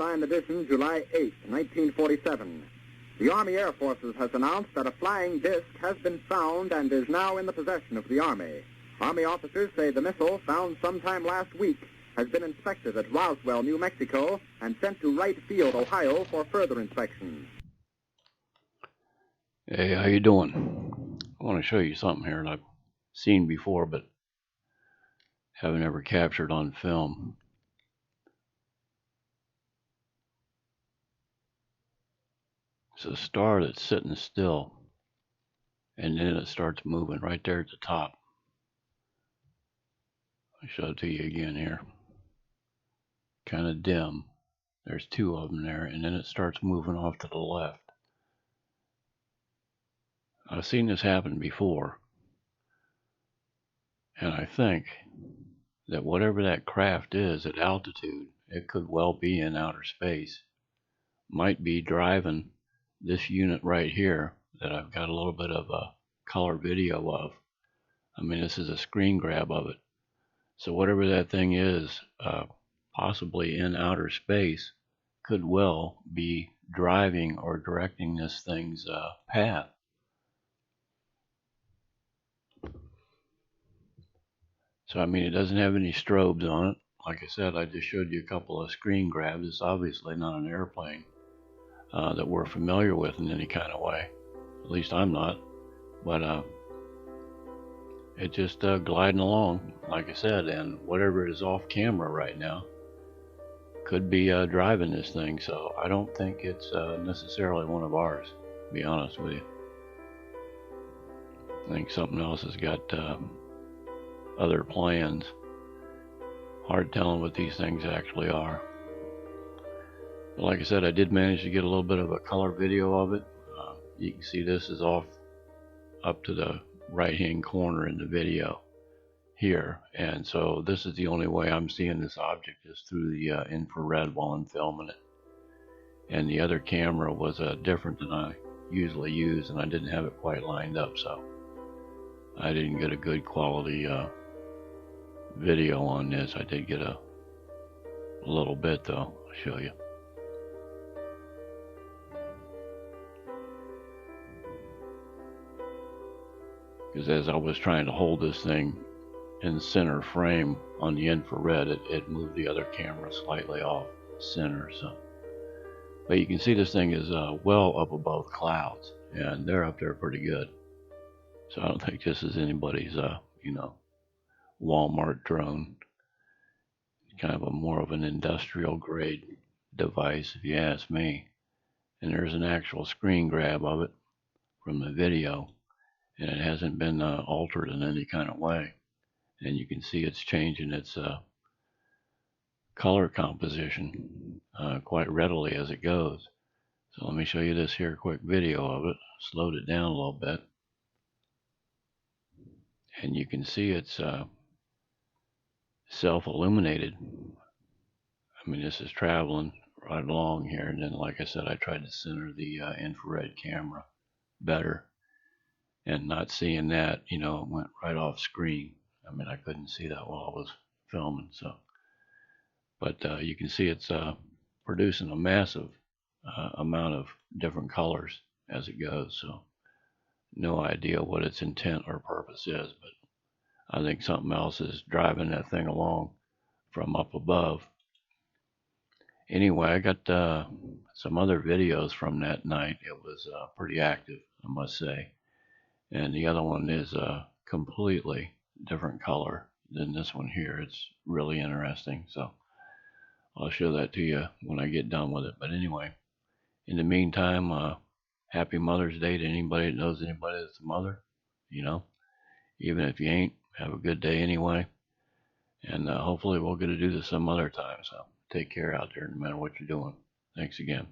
Headline edition, July 8, 1947. The Army Air Forces has announced that a flying disc has been found and is now in the possession of the Army. Army officers say the missile, found sometime last week, has been inspected at Roswell, New Mexico, and sent to Wright Field, Ohio, for further inspection. Hey, how you doing? I want to show you something here that I've seen before, but haven't ever captured on film. It's a star that's sitting still, and then it starts moving right there at the top. I'll show it to you again here. Kind of dim. There's two of them there, and then it starts moving off to the left. I've seen this happen before, and I think that whatever that craft is at altitude, it could well be in outer space. Might be driving this unit right here that I've got a little bit of a color video of. I mean, this is a screen grab of it. So whatever that thing is, possibly in outer space, could well be driving or directing this thing's path. So I mean, it doesn't have any strobes on it. Like I said, I just showed you a couple of screen grabs. It's obviously not an airplane that we're familiar with in any kind of way. At least I'm not. But it's just gliding along, like I said, and whatever is off camera right now could be driving this thing. So I don't think it's necessarily one of ours, to be honest with you. I think something else has got other plans. Hard telling what these things actually are. But like I said, I did manage to get a little bit of a color video of it. You can see this is off up to the right hand corner in the video here, and so this is the only way I'm seeing this object is through the infrared while I'm filming it. And the other camera was different than I usually use, and I didn't have it quite lined up, so I didn't get a good quality video on this. I did get a little bit though. I'll show you. Because as I was trying to hold this thing in center frame on the infrared, it moved the other camera slightly off center. So, but you can see this thing is well up above clouds, and they're up there pretty good. So I don't think this is anybody's Walmart drone. It's kind of a more of an industrial grade device, if you ask me. And there's an actual screen grab of it from the video, and it hasn't been altered in any kind of way. And you can see it's changing its color composition quite readily as it goes. So let me show you this here quick video of it. Slowed it down a little bit, and you can see it's self-illuminated. I mean, this is traveling right along here, and then like I said, I tried to center the infrared camera better, and not seeing that, it went right off screen. I mean, I couldn't see that while I was filming. So, but you can see it's producing a massive amount of different colors as it goes. So no idea what its intent or purpose is, but I think something else is driving that thing along from up above. Anyway, I got some other videos from that night. It was pretty active, I must say. And the other one is completely different color than this one here. It's really interesting. So I'll show that to you when I get done with it. But anyway, in the meantime, happy Mother's Day to anybody that knows anybody that's a mother. Even if you ain't, have a good day anyway. And hopefully we'll get to do this some other time. So take care out there no matter what you're doing. Thanks again.